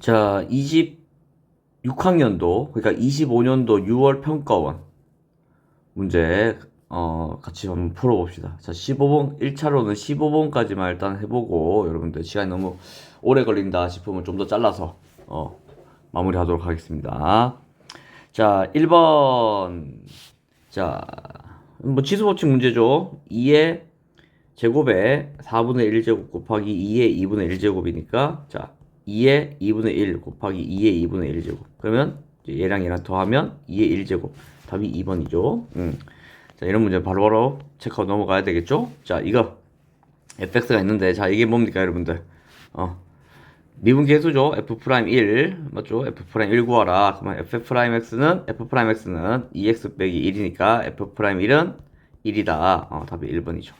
자, 26학년도, 그러니까 25년도 6월 평가원 문제, 같이 한번 풀어봅시다. 자, 15번, 1차로는 15번까지만 일단 해보고, 여러분들 시간이 너무 오래 걸린다 싶으면 좀 더 잘라서, 마무리 하도록 하겠습니다. 자, 1번. 자, 뭐 지수법칙 문제죠. 2의 제곱에 4분의 1제곱 곱하기 2의 2분의 1제곱이니까, 자, 2의 2분의 1 곱하기 2의 2분의 1제곱. 그러면 얘랑 얘랑 더하면 2의 1제곱. 답이 2번이죠. 자, 이런 문제 바로바로 체크하고 넘어가야 되겠죠? 자, 이거 fx가 있는데, 자, 이게 뭡니까, 여러분들? 미분 계수죠. f'1 맞죠? f'1 구하라. 그러면 f'x는 2x 빼기 1이니까 f'1은 1이다. 답이 1번이죠.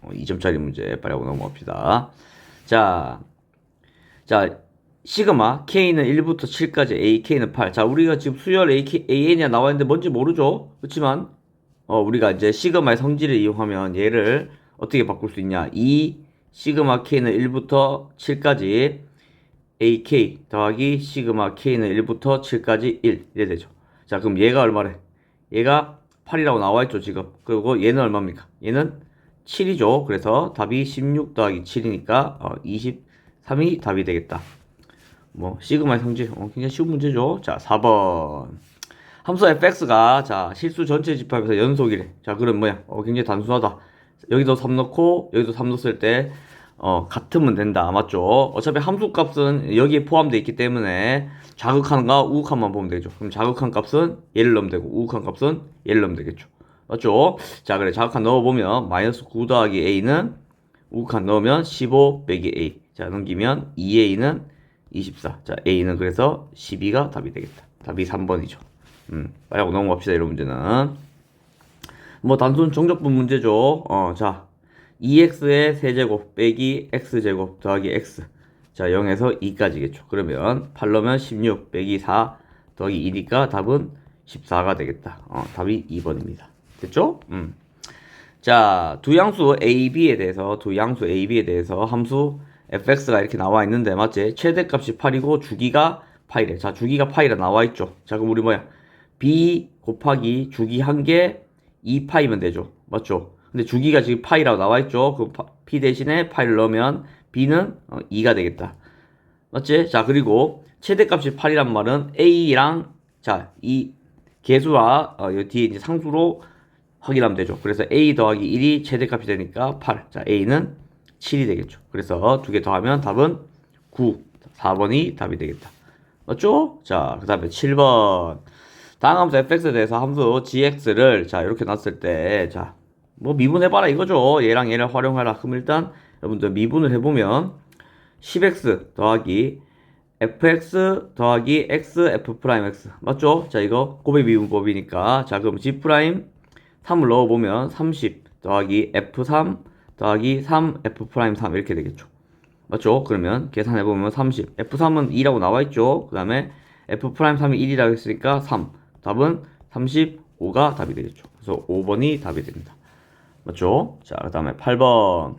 2점짜리 문제 빨리 하고 넘어갑시다. 자, 시그마 k는 1부터 7까지 a, k는 8. 자, 우리가 지금 수열 an이 나와 있는데 뭔지 모르죠? 그렇지만 우리가 이제 시그마의 성질을 이용하면 얘를 어떻게 바꿀 수 있냐? 이 시그마 k는 1부터 7까지 AK 더하기 시그마 K는 1부터 7까지 1 이래 되죠. 자, 그럼 얘가 얼마래? 얘가 8이라고 나와있죠, 지금. 그리고 얘는 얼마입니까? 얘는 7이죠. 그래서 답이 16 더하기 7이니까 23이 답이 되겠다. 뭐 시그마의 성질 굉장히 쉬운 문제죠. 자, 4번. 함수 fx가 자 실수 전체 집합에서 연속이래. 자, 그럼 뭐야? 굉장히 단순하다. 여기도 3 넣고 여기도 3 넣었을 때 같으면 된다. 맞죠? 어차피 함수 값은 여기에 포함되어 있기 때문에 자극한과 우극한만 보면 되죠. 그럼 자극한 값은 얘를 넣으면 되고 우극한 값은 얘를 넣으면 되겠죠. 맞죠? 자, 그래. 자극한 넣어보면 마이너스 9 더하기 a는 우극한 넣으면 15 빼기 a. 자, 넘기면 2a는 24. 자, a는 그래서 12가 답이 되겠다. 답이 3번이죠. 빨리 하고 넘어갑시다. 이런 문제는. 뭐 단순 정적분 문제죠. 자. 2x의 세제곱 빼기 x제곱 더하기 x. 자, 0에서 2까지겠죠. 그러면 8 넣으면 16 빼기 4 더하기 2니까 답은 14가 되겠다. 답이 2번입니다. 됐죠? 자, 두 양수 AB에 대해서 함수 fx가 이렇게 나와 있는데, 맞지? 최대값이 8이고 주기가 파이래. 자, 주기가 파이라 나와 있죠. 자, 그럼 우리 뭐야? b 곱하기 주기 한 개 2파이면 되죠. 맞죠? 근데 주기가 지금 파이라고 나와 있죠. 그 p 대신에 파이를 넣으면 b는 2가 되겠다. 맞지? 자, 그리고 최대값이 8이란 말은 a랑 자, 이 계수와 이 뒤에 이제 상수로 확인하면 되죠. 그래서 a 더하기 1이 최대값이 되니까 8. 자, a는 7이 되겠죠. 그래서 두 개 더하면 답은 9. 4번이 답이 되겠다. 맞죠? 자, 그 다음에 7번. 다음 함수 fx에 대해서 함수 gx를 자, 이렇게 놨을 때 자, 뭐 미분해봐라 이거죠. 얘랑 얘를 활용하라. 그럼 일단 여러분들 미분을 해보면 10x 더하기 fx 더하기 x f'x 맞죠? 자, 이거 곱의 미분법이니까 자, 그럼 g' 3을 넣어보면 30 더하기 f3 더하기 3 f'3 이렇게 되겠죠. 맞죠? 그러면 계산해보면 30 f3은 2라고 나와있죠. 그 다음에 f'3이 1이라고 했으니까 3 답은 35가 답이 되겠죠. 그래서 5번이 답이 됩니다. 맞죠? 자, 그 다음에 8번.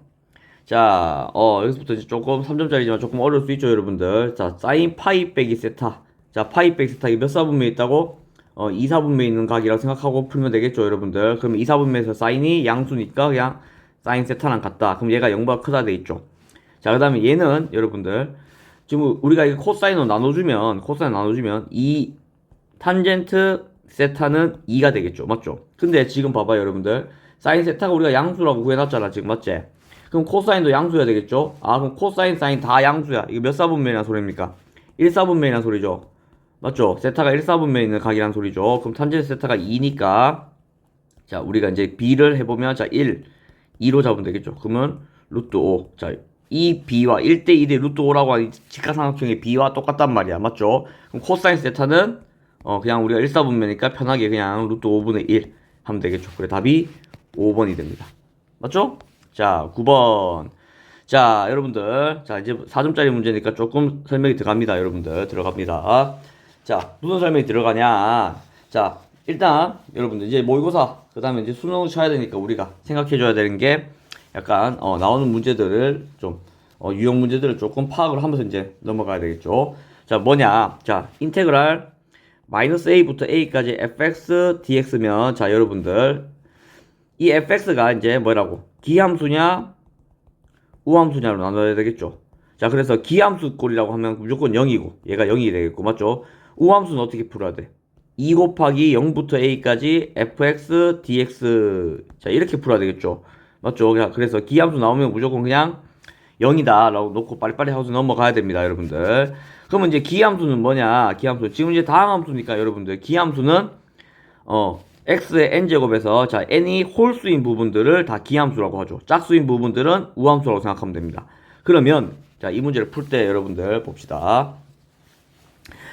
자, 여기서부터 이제 조금 3점짜리지만 조금 어려울 수 있죠, 여러분들. 자, 사인 파이 빼기 세타. 자, 파이 빼기 세타. 이게 몇 사분면에 있다고? 2사분면에 있는 각이라고 생각하고 풀면 되겠죠, 여러분들. 그럼 2사분면에서 사인이 양수니까 그냥 사인 세타랑 같다. 그럼 얘가 0보다 크다 돼 있죠. 자, 그 다음에 얘는 여러분들 지금 우리가 이거 코사인으로 나눠주면 이 탄젠트 세타는 2가 되겠죠. 맞죠? 근데 지금 봐봐요, 여러분들. 사인 세타가 우리가 양수라고 구해놨잖아, 지금. 맞지? 그럼 코사인도 양수여야 되겠죠? 그럼 코사인, 사인 다 양수야. 이거 몇 사분면이란 소리입니까? 1사분면이란 소리죠. 맞죠? 세타가 1사분면에 있는 각이란 소리죠. 그럼 탄젠트 세타가 2니까 자, 우리가 이제 b를 해보면 자, 1, 2로 잡으면 되겠죠. 그러면 루트 5. 자, 이 b와 1대1의 루트 5라고 하는 직각삼각형의 b와 똑같단 말이야. 맞죠? 그럼 코사인 세타는 그냥 우리가 1사분면이니까 편하게 그냥 루트 5분의 1 하면 되겠죠. 그래, 답이 5번이 됩니다. 맞죠? 자, 9번. 자, 여러분들. 자, 이제 4점짜리 문제니까 조금 설명이 들어갑니다. 여러분들. 들어갑니다. 자, 무슨 설명이 들어가냐. 자, 일단, 여러분들, 이제 모의고사, 그 다음에 이제 수능을 쳐야 되니까 우리가 생각해줘야 되는 게 약간, 나오는 문제들을 좀, 유형 문제들을 조금 파악을 하면서 이제 넘어가야 되겠죠. 자, 뭐냐? 자, 인테그랄 마이너스 a부터 a까지 fx dx면, 자, 여러분들 이 fx가 이제 뭐라고? 기함수냐 우함수냐로 나눠야 되겠죠. 자, 그래서 기함수꼴이라고 하면 무조건 0이고 얘가 0이 되겠고, 맞죠? 우함수는 어떻게 풀어야 돼? 2 곱하기 0부터 a까지 fx dx, 자, 이렇게 풀어야 되겠죠. 맞죠? 그래서 기함수 나오면 무조건 그냥 0이다 라고 놓고 빨리빨리 하고 넘어가야 됩니다, 여러분들. 그러면 이제 기함수는 뭐냐? 기함수 지금 이제 다항함수니까 여러분들 기함수는 x의 n제곱에서, 자, n이 홀수인 부분들을 다 기함수라고 하죠. 짝수인 부분들은 우함수라고 생각하면 됩니다. 그러면 자, 이 문제를 풀 때 여러분들 봅시다.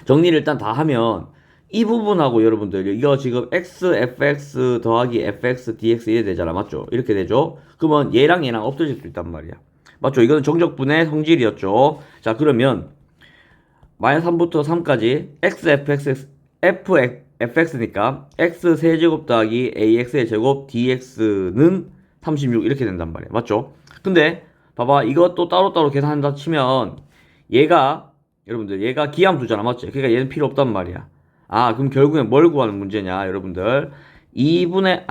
정리를 일단 다 하면 이 부분하고 여러분들 이거 지금 x fx 더하기 fx dx 이래 되잖아, 맞죠? 이렇게 되죠. 그러면 얘랑 얘랑 없어질 수 있단 말이야, 맞죠? 이거는 정적분의 성질이었죠. 자, 그러면 마이너스 3부터 3까지 x fx니까 x 세제곱 더하기 ax의 제곱 dx는 36 이렇게 된단 말이야, 맞죠? 근데 봐봐, 이것도 따로따로 계산한다 치면 얘가 여러분들 얘가 기함수잖아, 맞죠? 그러니까 얘는 필요 없단 말이야. 아, 그럼 결국엔 뭘 구하는 문제냐 여러분들? 2a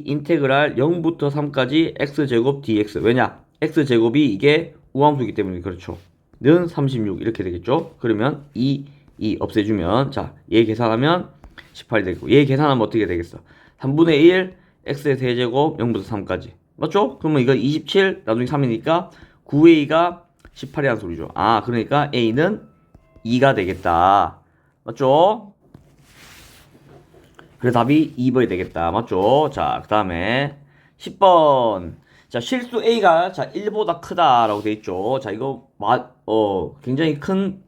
인테그랄 0부터 3까지 x제곱 dx. 왜냐? x제곱이 이게 우함수이기 때문에 그렇죠. 는 36 이렇게 되겠죠. 그러면 2 없애주면, 자, 얘 계산하면 18이 되고, 얘 계산하면 어떻게 되겠어? 3분의 1 x의 세제곱 0부터 3까지, 맞죠? 그러면 이거 27 나중에 3이니까 9a가 18이라는 소리죠. 아, 그러니까 a는 2가 되겠다, 맞죠? 그래서 답이 2번이 되겠다, 맞죠? 자, 그 다음에 10번. 자, 실수 a가, 자, 1보다 크다라고 돼 있죠. 자, 이거 굉장히 큰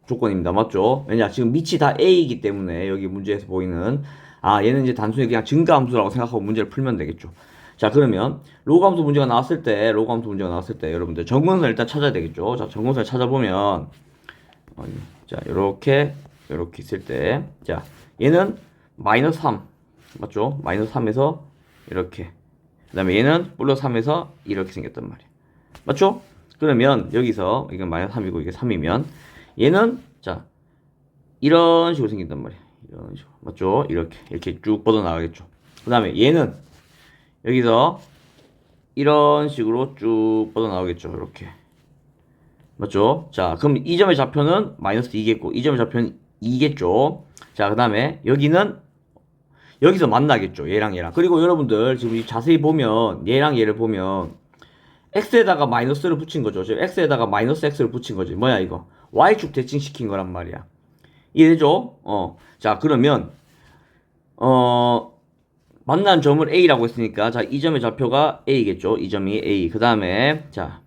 조건입니다, 맞죠? 왜냐, 지금 밑이 다 a이기 때문에 여기 문제에서 보이는, 아, 얘는 이제 단순히 그냥 증가함수라고 생각하고 문제를 풀면 되겠죠. 자, 그러면 로그함수 문제가 나왔을 때 여러분들 정근선을 일단 찾아야 되겠죠. 자, 정근선을 찾아보면 자, 요렇게 있을 때, 자, 얘는 마이너스 3, 맞죠? 마이너스 3에서 이렇게, 그 다음에 얘는 플러스 3에서 이렇게 생겼단 말이야, 맞죠? 그러면 여기서 이건 마이너스 3이고 이게 3이면 얘는, 자, 이런 식으로 생긴단 말이야. 이런 식으로, 맞죠? 이렇게 쭉 뻗어나가겠죠. 그 다음에 얘는 여기서 이런 식으로 쭉 뻗어나오겠죠. 이렇게, 맞죠? 자, 그럼 이 점의 좌표는 마이너스 2겠고 이 점의 좌표는 2겠죠. 자, 그 다음에 여기는 여기서 만나겠죠, 얘랑 얘랑. 그리고 여러분들 지금 자세히 보면 얘랑 얘를 보면 x에다가 마이너스를 붙인 거죠. 지금 x에다가 마이너스 x를 붙인 거지. 뭐야 이거? y축 대칭시킨 거란 말이야. 이해되죠? 자, 그러면 만난 점을 a라고 했으니까, 자, 이 점의 좌표가 a겠죠. 이 점이 a. 그 다음에 자,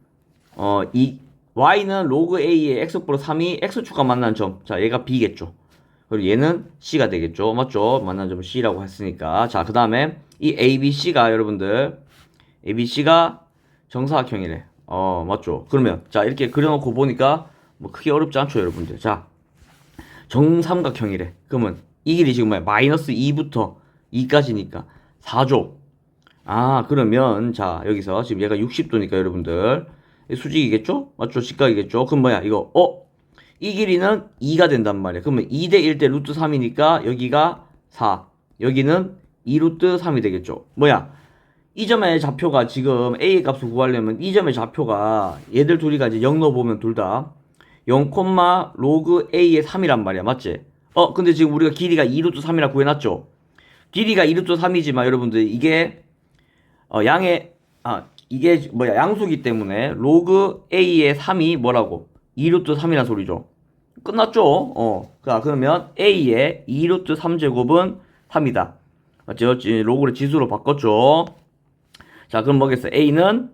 이 y는 로그 a의 x 플러스 3이 x축과 만난 점. 자, 얘가 b겠죠. 그리고 얘는 c가 되겠죠. 맞죠? 만난 점을 c라고 했으니까. 자, 그 다음에 이 abc가 여러분들 abc가 정사각형이래. 맞죠? 그러면 자, 이렇게 그려놓고 보니까 뭐 크게 어렵지 않죠, 여러분들. 자, 정삼각형이래. 그러면 이 길이 지금 뭐야? 마이너스 2부터 2까지니까 4조. 아, 그러면 자, 여기서 지금 얘가 60도니까 여러분들 수직이겠죠? 맞죠? 직각이겠죠? 그럼 뭐야 이거? 이 길이는 2가 된단 말이야. 그러면 2대 1대 루트 3이니까 여기가 4, 여기는 2 루트 3이 되겠죠. 뭐야, 이 점의 좌표가 지금 a 값을 구하려면 이 점의 좌표가 얘들 둘이가 이제 0 넣어보면 둘 다 0, 로그 a의 3이란 말이야, 맞지? 근데 지금 우리가 길이가 2 루트 3이라 구해놨죠? 길이가 2 루트 3이지만 여러분들 이게 이게 뭐야, 양수기 때문에 로그 a의 3이 뭐라고? 2 루트 3이란 소리죠. 끝났죠? 그러면 a의 2 루트 3제곱은 3이다. 맞죠? 로그를 지수로 바꿨죠. 자, 그럼 뭐겠어? a는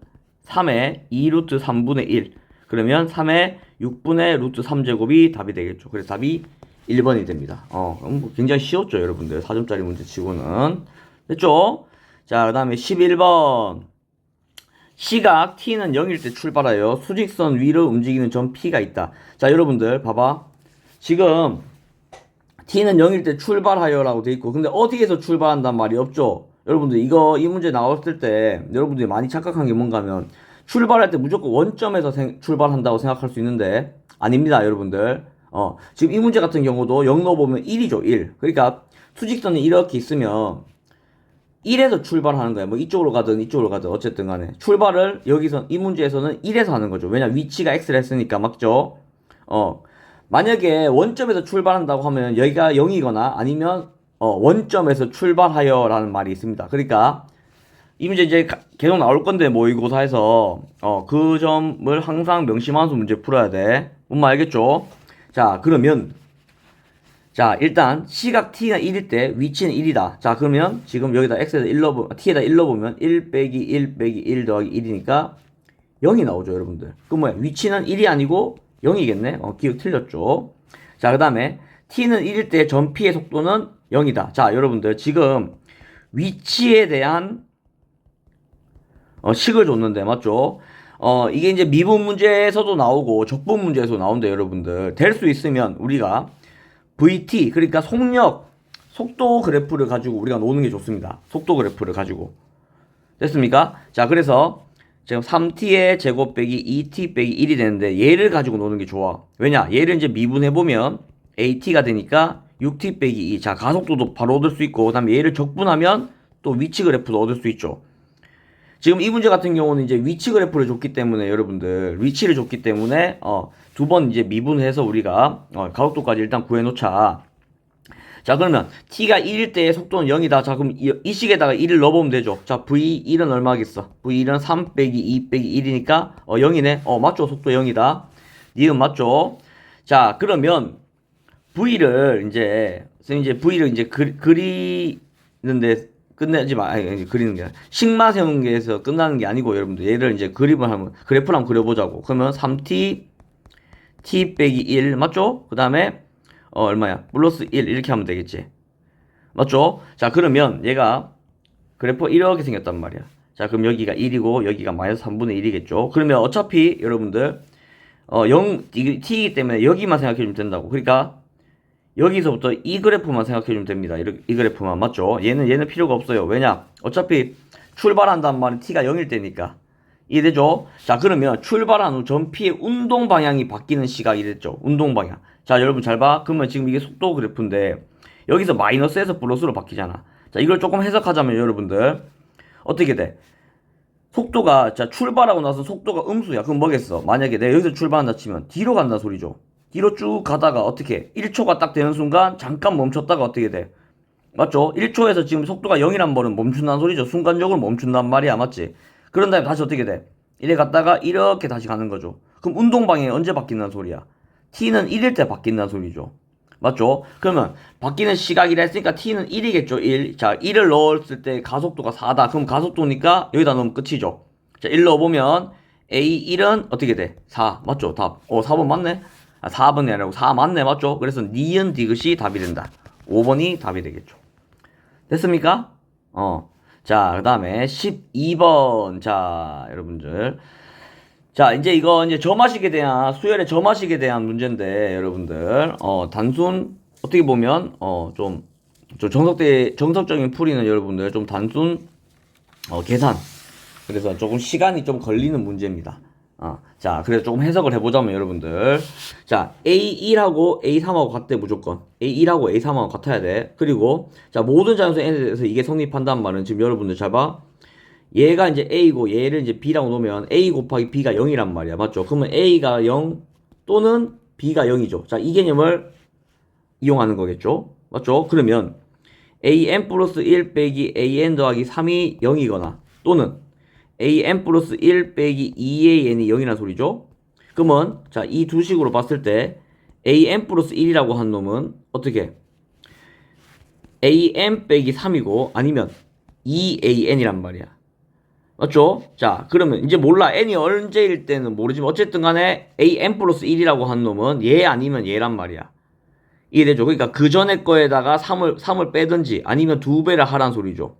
3의 2 루트 3분의 1. 그러면 3의 6분의 루트 3제곱이 답이 되겠죠. 그래서 답이 1번이 됩니다. 뭐 굉장히 쉬웠죠, 여러분들. 4점짜리 문제 치고는. 됐죠? 자, 그 다음에 11번. 시각 t는 0일 때 출발하여 수직선 위로 움직이는 점 p가 있다. 자, 여러분들 봐봐. 지금 t는 0일 때 출발하여 라고 돼 있고, 근데 어디에서 출발한단 말이 없죠. 여러분들 이 문제 나왔을 때 여러분들이 많이 착각한 게 뭔가 하면 출발할 때 무조건 원점에서 출발한다고 생각할 수 있는데 아닙니다, 여러분들. 지금 이 문제 같은 경우도 0 넣어보면 1이죠, 1. 그러니까 수직선이 이렇게 있으면 1에서 출발하는 거야. 뭐 이쪽으로 가든 이쪽으로 가든 어쨌든 간에 출발을 여기서 이 문제에서는 1에서 하는 거죠. 왜냐 위치가 x를 했으니까. 맞죠? 만약에 원점에서 출발한다고 하면 여기가 0이거나 아니면 원점에서 출발하여 라는 말이 있습니다. 그러니까 이 문제 이제 계속 나올 건데 모의고사에서 그 점을 항상 명심하면서 문제 풀어야 돼. 뭔 말 알겠죠? 자, 그러면 자, 일단 시각 t가 1일 때 위치는 1이다. 자, 그러면 지금 여기다 x에다 1 넣어보면, t에다 1 넣어보면 1 빼기 1 빼기 1 더하기 1이니까 0이 나오죠, 여러분들. 그럼 뭐야? 위치는 1이 아니고 0이겠네? 기억 틀렸죠? 자, 그 다음에 t는 1일 때 전피의 속도는 0이다. 자, 여러분들 지금 위치에 대한 식을 줬는데, 맞죠? 이게 이제 미분 문제에서도 나오고 적분 문제에서도 나온대, 여러분들. 될 수 있으면 우리가 VT, 그러니까 속력, 속도 그래프를 가지고 우리가 노는 게 좋습니다. 속도 그래프를 가지고. 됐습니까? 자, 그래서 지금 3t의 제곱 빼기 2t 빼기 1이 되는데 얘를 가지고 노는 게 좋아. 왜냐? 얘를 이제 미분해보면 at가 되니까 6t 빼기 2. 자, 가속도도 바로 얻을 수 있고, 그 다음에 얘를 적분하면 또 위치 그래프도 얻을 수 있죠. 지금 이 문제 같은 경우는 이제 위치 그래프를 줬기 때문에 여러분들 위치를 줬기 때문에 두 번 이제 미분해서 우리가 가속도까지 일단 구해놓자. 자, 그러면 t가 1일 때의 속도는 0이다. 자, 그럼 이 식에다가 1을 넣어보면 되죠. 자, v1은 얼마겠어? v1은 3 빼기 2 빼기 1이니까 0이네. 맞죠? 속도 0이다. 니은 맞죠? 자, 그러면 v를 이제 v를 이제 그리는데 끝내지 마. 아니, 그리는 게 아니라 식마 세우는 게에서 끝나는 게 아니고 여러분들 얘를 이제 그래프를 한번 그려보자고. 그러면 3t t 빼기 1 맞죠? 그 다음에 얼마야? 플러스 1 이렇게 하면 되겠지. 맞죠? 자, 그러면 얘가 그래프 이렇게 생겼단 말이야. 자, 그럼 여기가 1이고 여기가 마이너스 3분의 1이겠죠. 그러면 어차피 여러분들 0t이기 때문에 여기만 생각해 주면 된다고. 그러니까 여기서부터 이 그래프만 생각해 주면 됩니다. 이 그래프만. 맞죠? 얘는 필요가 없어요. 왜냐? 어차피 출발한다는 말은 t가 0일 때니까. 이해되죠? 자, 그러면 출발한 후 전피의 운동 방향이 바뀌는 시각이 됐죠. 운동 방향. 자, 여러분 잘 봐. 그러면 지금 이게 속도 그래프인데 여기서 마이너스에서 플러스로 바뀌잖아. 자, 이걸 조금 해석하자면 여러분들 어떻게 돼? 속도가 자 출발하고 나서 속도가 음수야. 그럼 뭐겠어? 만약에 내가 여기서 출발한다 치면 뒤로 간다는 소리죠. 뒤로 쭉 가다가 어떻게 1초가 딱 되는 순간 잠깐 멈췄다가 어떻게 돼? 맞죠? 1초에서 지금 속도가 0이란 말은 멈춘다는 소리죠. 순간적으로 멈춘단 말이야. 맞지? 그런 다음에 다시 어떻게 돼? 이래 갔다가 이렇게 다시 가는 거죠. 그럼 운동 방향이 언제 바뀐다는 소리야? t는 1일 때 바뀐다는 소리죠. 맞죠? 그러면 바뀌는 시각이라 했으니까 t는 1이겠죠. 1. 자, 1을 넣었을 때 가속도가 4다. 그럼 가속도니까 여기다 넣으면 끝이죠. 자, 1 넣어보면 A1은 어떻게 돼? 4. 맞죠? 답. 4번 맞네? 4번이 아니고 4 맞네. 맞죠? 그래서 니은 디귿이 답이 된다. 5번이 답이 되겠죠. 됐습니까? 자, 그 다음에 12번. 자, 여러분들. 자, 이제 이거 이제 점화식에 대한, 수열의 점화식에 대한 문제인데, 여러분들. 단순, 어떻게 보면, 좀 정석적인 풀이는 여러분들 좀 단순, 계산. 그래서 조금 시간이 좀 걸리는 문제입니다. 자, 그래서 조금 해석을 해보자면 여러분들. 자, A1하고 A3하고 같대, 무조건. A1하고 A3하고 같아야 돼. 그리고, 자, 모든 자연수 n에 서 이게 성립한다는 말은 지금 여러분들 잘 봐. 얘가 이제 A고 얘를 이제 B라고 놓으면 A 곱하기 B가 0이란 말이야. 맞죠? 그러면 A가 0 또는 B가 0이죠. 자, 이 개념을 이용하는 거겠죠? 맞죠? 그러면 AN 플러스 1 빼기 AN 더하기 3이 0이거나 또는 AN 플러스 1 빼기 2AN이 0이라는 소리죠? 그러면 자, 이 두 식으로 봤을 때 AN 플러스 1이라고 한 놈은 어떻게? AN 빼기 3이고 아니면 2AN이란 말이야. 맞죠? 자, 그러면 이제 몰라. n이 언제일 때는 모르지만 어쨌든 간에 an 플러스 1이라고 한 놈은 얘 아니면 얘란 말이야. 이해되죠? 그러니까 그 전에 거에다가 3을 빼든지 아니면 2배를 하란 소리죠.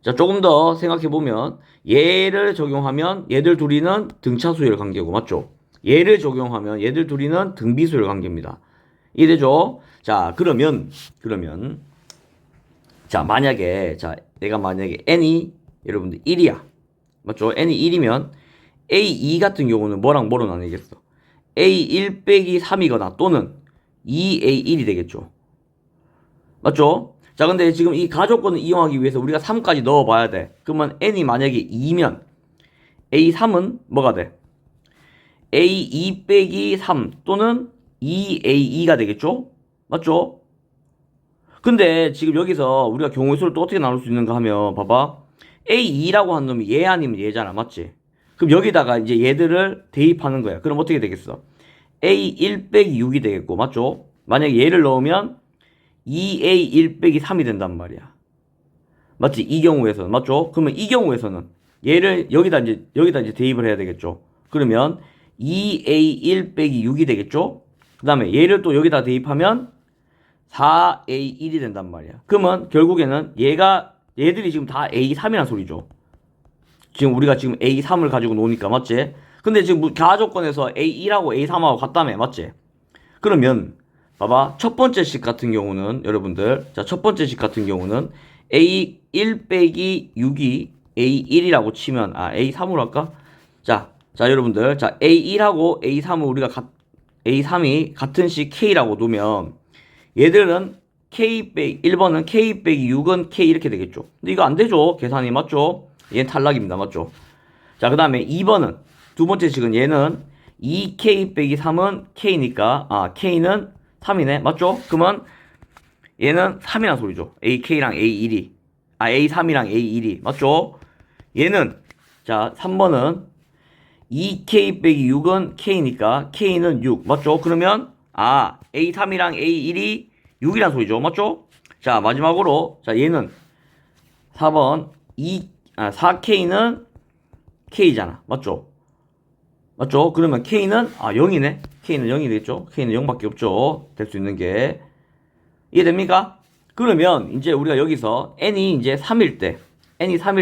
자, 조금 더 생각해보면 얘를 적용하면 얘들 둘이는 등차수열 관계고 맞죠? 얘를 적용하면 얘들 둘이는 등비수열 관계입니다. 이해되죠? 자, 그러면 자, 내가 만약에 n이 여러분들 1이야. 맞죠? n이 1이면 A2 같은 경우는 뭐랑 뭐로 나뉘겠어? A1 빼기 3이거나 또는 2A1이 되겠죠. 맞죠? 자, 근데 지금 이 가족권을 이용하기 위해서 우리가 3까지 넣어봐야 돼. 그러면 n이 만약에 2면 A3은 뭐가 돼? A2 빼기 3 또는 2A2가 되겠죠? 맞죠? 근데 지금 여기서 우리가 경우의 수를 또 어떻게 나눌 수 있는가 하면 봐봐. A2라고 한 놈이 얘 아니면 얘잖아. 맞지? 그럼 여기다가 이제 얘들을 대입하는 거야. 그럼 어떻게 되겠어? A1 빼기 6이 되겠고 맞죠? 만약에 얘를 넣으면 2A1 빼기 3이 된단 말이야. 맞지? 이 경우에서는 맞죠? 그러면 이 경우에서는 얘를 여기다 이제 대입을 해야 되겠죠. 그러면 2A1 빼기 6이 되겠죠? 그 다음에 얘를 또 여기다 대입하면 4A1이 된단 말이야. 그러면 결국에는 얘들이 지금 다 A3이란 소리죠. 지금 우리가 지금 A3을 가지고 노니까 맞지? 근데 지금 가조건에서 A1하고 A3하고 같다며 맞지? 그러면 봐봐 첫 번째 식 같은 경우는 여러분들 자 첫 번째 식 같은 경우는 A1 빼기 6이 A1이라고 치면 A3으로 할까? 자 여러분들 자 A1하고 A3을 우리가 A3이 같은 식 K라고 두면 얘들은 K 빼기 1번은 K 빼기 6은 K 이렇게 되겠죠. 근데 이거 안 되죠. 계산이 맞죠? 얘는 탈락입니다. 맞죠? 자, 그 다음에 2번은 두 번째 식은 얘는 2K 빼기 3은 K니까 K는 3이네. 맞죠? 그러면 얘는 3이란 소리죠. AK랑 A1이 A3이랑 A1이 맞죠? 얘는 자 3번은 2K 빼기 6은 K니까 K는 6 맞죠? 그러면 A3이랑 A1이 6이란 소리죠. 맞죠? 자 마지막으로 자 얘는 4번 4K는 K잖아. 맞죠? 맞죠? 그러면 K는 0이네. K는 0이 되겠죠? K는 0밖에 없죠. 될 수 있는 게. 이해됩니까? 그러면 이제 우리가 여기서 n이 이제 3일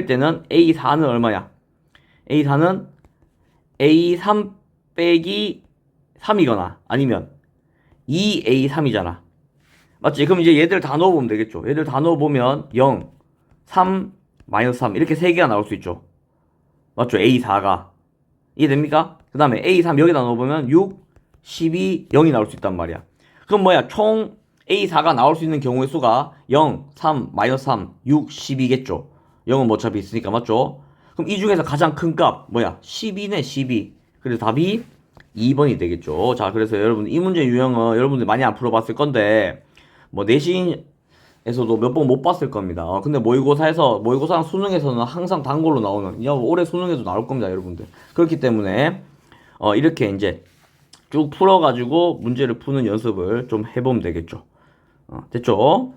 때는 A4는 얼마야? A4는 A3 빼기 3이거나 아니면 2A3이잖아. 맞지? 그럼 이제 얘들 다 넣어보면 되겠죠. 얘들 다 넣어보면 0, 3, 마이너스 3 이렇게 3개가 나올 수 있죠. 맞죠? A4가. 이해됩니까? 그 다음에 A3 여기다 넣어보면 6, 12, 0이 나올 수 있단 말이야. 그럼 뭐야? 총 A4가 나올 수 있는 경우의 수가 0, 3, 마이너스 3, 6, 12겠죠. 0은 뭐 어차피 있으니까 맞죠? 그럼 이 중에서 가장 큰 값 뭐야? 12네 12. 그래서 답이 2번이 되겠죠. 자 그래서 여러분 이 문제 유형은 여러분들 많이 안 풀어봤을 건데 뭐 내신에서도 몇 번 못 봤을 겁니다. 근데 모의고사랑 수능에서는 항상 단골로 나오는 올해 수능에도 나올 겁니다 여러분들. 그렇기 때문에 이렇게 이제 쭉 풀어가지고 문제를 푸는 연습을 좀 해보면 되겠죠. 됐죠?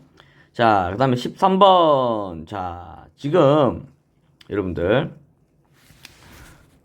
자, 그 다음에 13번. 자, 지금 여러분들